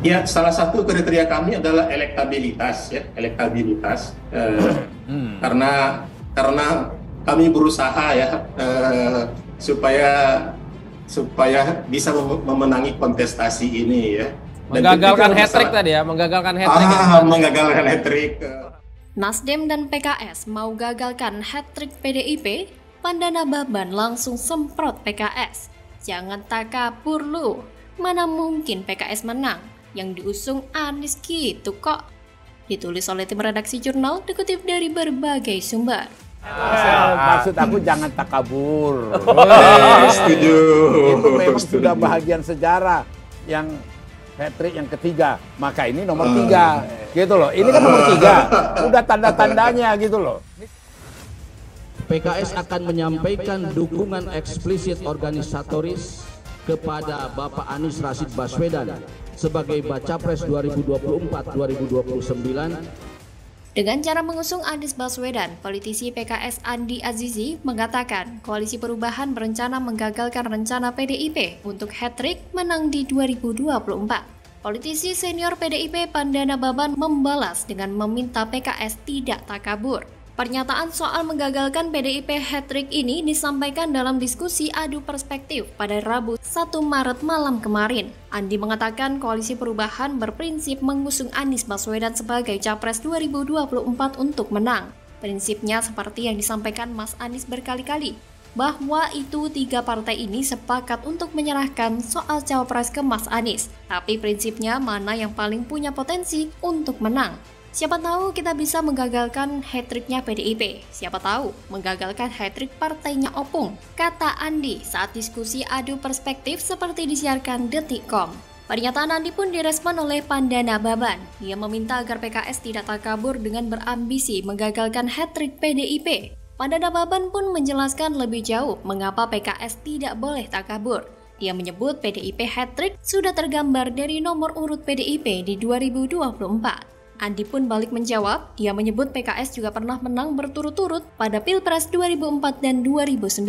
Ya, salah satu kriteria kami adalah elektabilitas, ya, elektabilitas. Karena kami berusaha ya supaya bisa memenangi kontestasi ini ya. Dan Menggagalkan hat-trick tadi ya, menggagalkan hat-trick. Menggagalkan hat-trick. Nasdem dan PKS mau gagalkan hat-trick PDIP, Pandana Baban langsung semprot PKS. Jangan takabur lu, mana mungkin PKS menang? Yang diusung Anies gitu kok. Ditulis oleh tim redaksi jurnal, dikutip dari berbagai sumber. Maksud aku jangan takabur. Setuju. Itu memang sudah bahagian sejarah yang hat-trick yang ketiga. Maka ini nomor 3. Gitu loh. Ini kan nomor 3. Udah tanda-tandanya gitu loh. PKS akan menyampaikan dukungan eksplisit organisatoris kepada Bapak Anies Rashid Baswedan sebagai Baca Pres 2024-2029. Dengan cara mengusung Anies Baswedan, politisi PKS Andi Azizi mengatakan Koalisi Perubahan berencana menggagalkan rencana PDIP untuk hat-trick menang di 2024. Politisi senior PDIP Pandana Baban membalas dengan meminta PKS tidak takabur. Pernyataan soal menggagalkan PDIP hat-trick ini disampaikan dalam diskusi adu perspektif pada Rabu 1 Maret malam kemarin. Andi mengatakan Koalisi Perubahan berprinsip mengusung Anies Baswedan sebagai Capres 2024 untuk menang. Prinsipnya seperti yang disampaikan Mas Anies berkali-kali, bahwa itu 3 partai ini sepakat untuk menyerahkan soal Cawapres ke Mas Anies. Tapi prinsipnya mana yang paling punya potensi untuk menang. Siapa tahu kita bisa menggagalkan hat-tricknya PDIP. Siapa tahu menggagalkan hat-trick partainya Opung, kata Andi saat diskusi adu perspektif seperti disiarkan Detikcom. Pernyataan Andi pun direspon oleh Pandana Baban. Dia meminta agar PKS tidak takabur dengan berambisi menggagalkan hat-trick PDIP. Pandana Baban pun menjelaskan lebih jauh mengapa PKS tidak boleh takabur. Dia menyebut PDIP hat-trick sudah tergambar dari nomor urut PDIP di 2024. Andi pun balik menjawab, dia menyebut PKS juga pernah menang berturut-turut pada Pilpres 2004 dan 2009.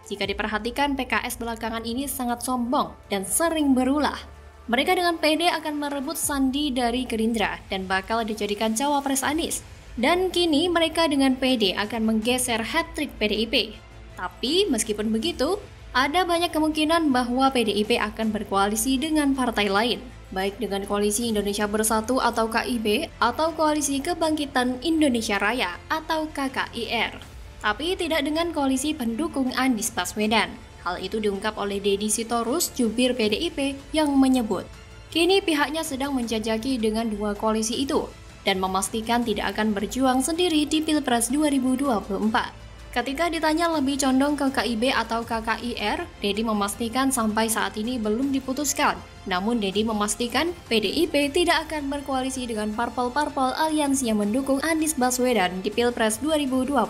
Jika diperhatikan, PKS belakangan ini sangat sombong dan sering berulah. Mereka dengan PD akan merebut sandi dari Gerindra dan bakal dijadikan Cawapres Anies. Dan kini mereka dengan PD akan menggeser hat-trick PDIP. Tapi meskipun begitu, ada banyak kemungkinan bahwa PDIP akan berkoalisi dengan partai lain, baik dengan Koalisi Indonesia Bersatu atau KIB, atau Koalisi Kebangkitan Indonesia Raya atau KKIR. Tapi tidak dengan koalisi pendukung Anies Baswedan. Hal itu diungkap oleh Deddy Sitorus, jubir PDIP, yang menyebut, kini pihaknya sedang menjajaki dengan 2 koalisi itu, dan memastikan tidak akan berjuang sendiri di Pilpres 2024. Ketika ditanya lebih condong ke KIB atau KKIR, Deddy memastikan sampai saat ini belum diputuskan. Namun Deddy memastikan PDIP tidak akan berkoalisi dengan parpol-parpol aliansi yang mendukung Anies Baswedan di Pilpres 2024.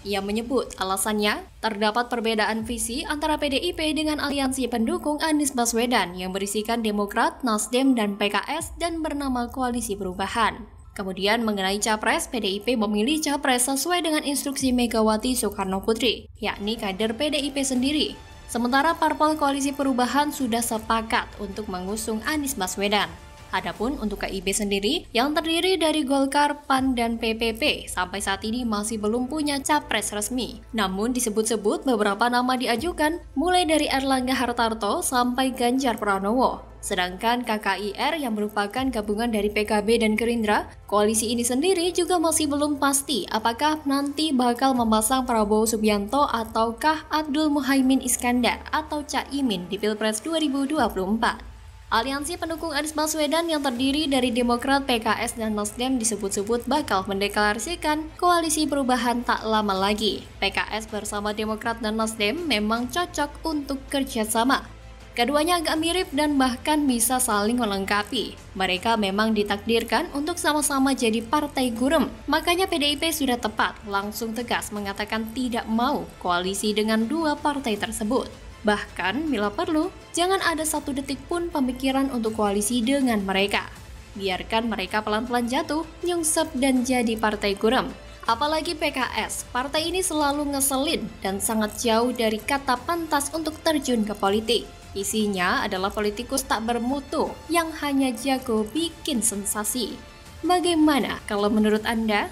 Ia menyebut alasannya terdapat perbedaan visi antara PDIP dengan aliansi pendukung Anies Baswedan yang berisikan Demokrat, Nasdem, dan PKS dan bernama Koalisi Perubahan. Kemudian mengenai Capres, PDIP memilih Capres sesuai dengan instruksi Megawati Soekarno Putri, yakni kader PDIP sendiri. Sementara parpol Koalisi Perubahan sudah sepakat untuk mengusung Anies Baswedan. Adapun untuk KIB sendiri, yang terdiri dari Golkar, PAN, dan PPP, sampai saat ini masih belum punya Capres resmi. Namun disebut-sebut beberapa nama diajukan, mulai dari Erlangga Hartarto sampai Ganjar Pranowo. Sedangkan KKIR yang merupakan gabungan dari PKB dan Gerindra, koalisi ini sendiri juga masih belum pasti apakah nanti bakal memasang Prabowo Subianto ataukah Abdul Muhaimin Iskandar atau Caimin di Pilpres 2024. Aliansi pendukung Anies Baswedan yang terdiri dari Demokrat, PKS, dan Nasdem disebut-sebut bakal mendeklarasikan koalisi perubahan tak lama lagi. PKS bersama Demokrat dan Nasdem memang cocok untuk kerjasama. Keduanya agak mirip dan bahkan bisa saling melengkapi. Mereka memang ditakdirkan untuk sama-sama jadi partai gurem. Makanya PDIP sudah tepat langsung tegas mengatakan tidak mau koalisi dengan 2 partai tersebut. Bahkan bila perlu, jangan ada 1 detik pun pemikiran untuk koalisi dengan mereka. Biarkan mereka pelan-pelan jatuh, nyungsep dan jadi partai gurem. Apalagi PKS, partai ini selalu ngeselin dan sangat jauh dari kata pantas untuk terjun ke politik. Isinya adalah politikus tak bermutu yang hanya jago bikin sensasi. Bagaimana kalau menurut Anda?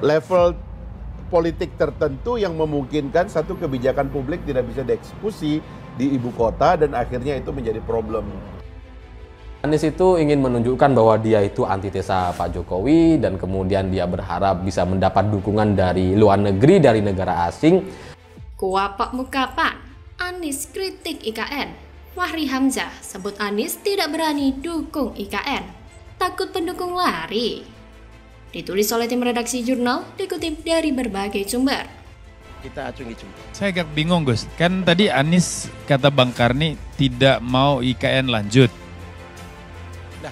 Level politik tertentu yang memungkinkan satu kebijakan publik tidak bisa dieksekusi di ibu kota dan akhirnya itu menjadi problem. Anies itu ingin menunjukkan bahwa dia itu antitesa Pak Jokowi dan kemudian dia berharap bisa mendapat dukungan dari luar negeri, dari negara asing. Kuapak mukapan, Anies kritik IKN. Fahri Hamzah sebut Anies tidak berani dukung IKN. Takut pendukung lari. Ditulis oleh tim redaksi jurnal, dikutip dari berbagai sumber. Kita acungi jempol. Saya agak bingung Gus, kan tadi Anies kata Bang Karni tidak mau IKN lanjut.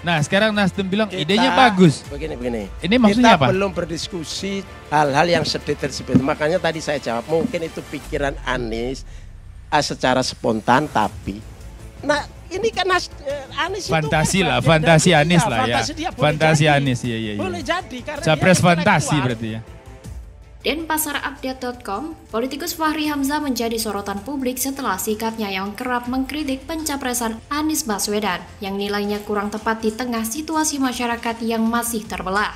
Nah sekarang Nasdem bilang idenya bagus. Begini. Ini maksudnya kita apa? Belum berdiskusi hal-hal yang sedetail seperti itu. Makanya tadi saya jawab mungkin itu pikiran Anies secara spontan tapi. Nah ini kan Anies fantasi itu lah, kan fantasi Anies lah ya. Fantasi dia Fantasi jadi. Anies iya. Boleh jadi karena Capres dia fantasi intelektual. berarti ya. Denpasarupdate.com, politikus Fahri Hamzah menjadi sorotan publik setelah sikapnya yang kerap mengkritik pencapresan Anies Baswedan yang nilainya kurang tepat di tengah situasi masyarakat yang masih terbelah.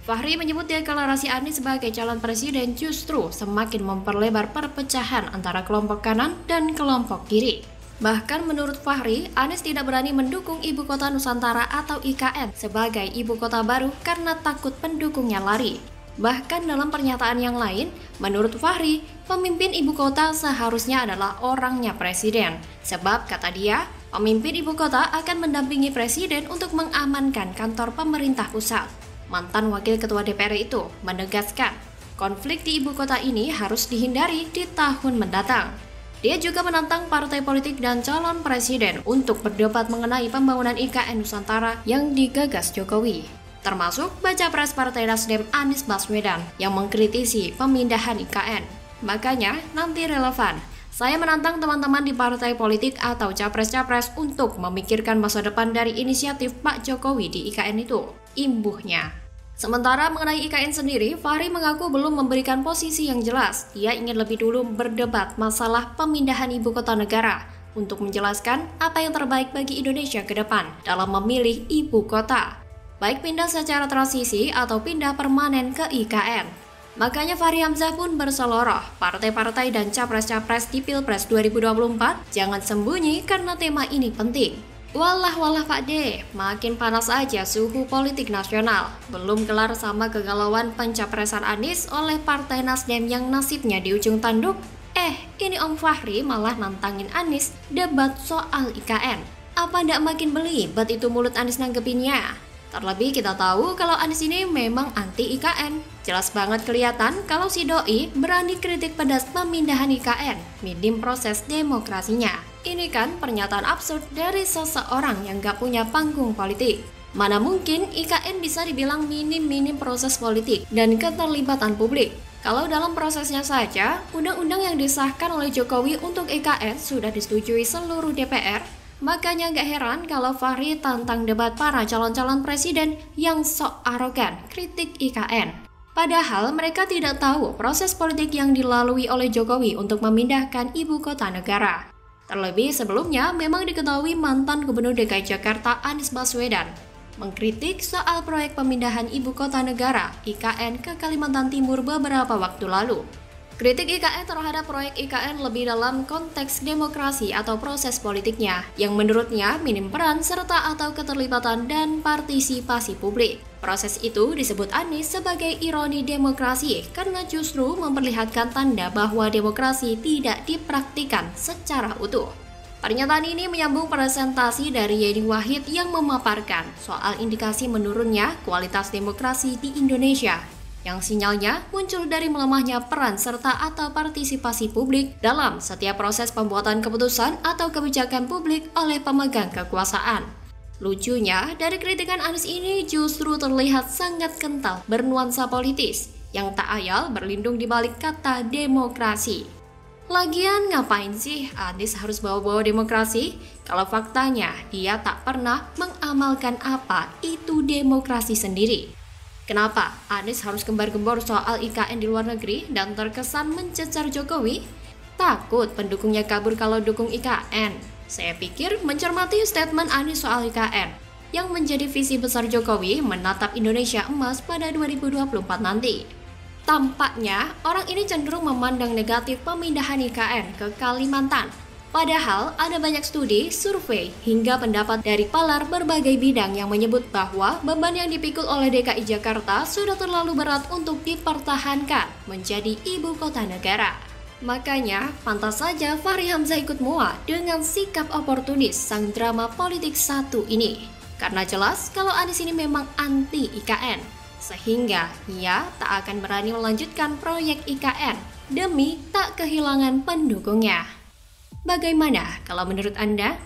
Fahri menyebut deklarasi Anies sebagai calon presiden justru semakin memperlebar perpecahan antara kelompok kanan dan kelompok kiri. Bahkan menurut Fahri, Anies tidak berani mendukung Ibu Kota Nusantara atau IKN sebagai ibu kota baru karena takut pendukungnya lari. Bahkan dalam pernyataan yang lain, menurut Fahri, pemimpin ibu kota seharusnya adalah orangnya presiden. Sebab, kata dia, pemimpin ibu kota akan mendampingi presiden untuk mengamankan kantor pemerintah pusat. Mantan wakil ketua DPR itu menegaskan, konflik di ibu kota ini harus dihindari di tahun mendatang. Dia juga menantang partai politik dan calon presiden untuk berdebat mengenai pembangunan IKN Nusantara yang digagas Jokowi. Termasuk baca pres Partai Nasdem Anies Baswedan yang mengkritisi pemindahan IKN. Makanya nanti relevan. Saya menantang teman-teman di partai politik atau capres-capres untuk memikirkan masa depan dari inisiatif Pak Jokowi di IKN itu. Imbuhnya. Sementara mengenai IKN sendiri, Fahri mengaku belum memberikan posisi yang jelas. Ia ingin lebih dulu berdebat masalah pemindahan ibu kota negara untuk menjelaskan apa yang terbaik bagi Indonesia ke depan dalam memilih ibu kota. Baik pindah secara transisi atau pindah permanen ke IKN. Makanya Fahri Hamzah pun berseloroh, partai-partai dan capres-capres di Pilpres 2024 jangan sembunyi karena tema ini penting. Walah Pak D, makin panas aja suhu politik nasional. Belum kelar sama kegalauan pencapresan Anies oleh Partai Nasdem yang nasibnya di ujung tanduk. Ini Om Fahri malah nantangin Anies debat soal IKN. Apa ndak makin belibet itu mulut Anies nanggepinnya? Terlebih kita tahu kalau Anies ini memang anti IKN. Jelas banget kelihatan kalau si doi berani kritik pedas pemindahan IKN, minim proses demokrasinya. Ini kan pernyataan absurd dari seseorang yang gak punya panggung politik. Mana mungkin IKN bisa dibilang minim proses politik dan keterlibatan publik. Kalau dalam prosesnya saja, undang-undang yang disahkan oleh Jokowi untuk IKN sudah disetujui seluruh DPR. Makanya gak heran kalau Fahri tantang debat para calon-calon presiden yang sok arogan kritik IKN. Padahal mereka tidak tahu proses politik yang dilalui oleh Jokowi untuk memindahkan ibu kota negara. Terlebih sebelumnya memang diketahui mantan Gubernur DKI Jakarta Anies Baswedan mengkritik soal proyek pemindahan ibu kota negara IKN ke Kalimantan Timur beberapa waktu lalu. Kritik IKN terhadap proyek IKN lebih dalam konteks demokrasi atau proses politiknya, yang menurutnya minim peran serta atau keterlibatan dan partisipasi publik. Proses itu disebut Anies sebagai ironi demokrasi karena justru memperlihatkan tanda bahwa demokrasi tidak dipraktikkan secara utuh. Pernyataan ini menyambung presentasi dari Yeni Wahid yang memaparkan soal indikasi menurunnya kualitas demokrasi di Indonesia, yang sinyalnya muncul dari melemahnya peran serta atau partisipasi publik dalam setiap proses pembuatan keputusan atau kebijakan publik oleh pemegang kekuasaan. Lucunya, dari kritikan Anies ini justru terlihat sangat kental bernuansa politis. yang tak ayal berlindung di balik kata demokrasi. Lagian ngapain sih Anies harus bawa-bawa demokrasi kalau faktanya dia tak pernah mengamalkan apa itu demokrasi sendiri? Kenapa Anies harus gembar-gembor soal IKN di luar negeri dan terkesan mencecar Jokowi? Takut pendukungnya kabur kalau dukung IKN? Saya pikir mencermati statement Anies soal IKN yang menjadi visi besar Jokowi menatap Indonesia emas pada 2024 nanti. Tampaknya orang ini cenderung memandang negatif pemindahan IKN ke Kalimantan. Padahal ada banyak studi, survei, hingga pendapat dari palar berbagai bidang yang menyebut bahwa beban yang dipikul oleh DKI Jakarta sudah terlalu berat untuk dipertahankan menjadi ibu kota negara. Makanya, pantas saja Fahri Hamzah ikut muak dengan sikap oportunis sang drama politik satu ini. Karena jelas kalau Anies ini memang anti IKN. Sehingga ia tak akan berani melanjutkan proyek IKN demi tak kehilangan pendukungnya. Bagaimana kalau menurut Anda?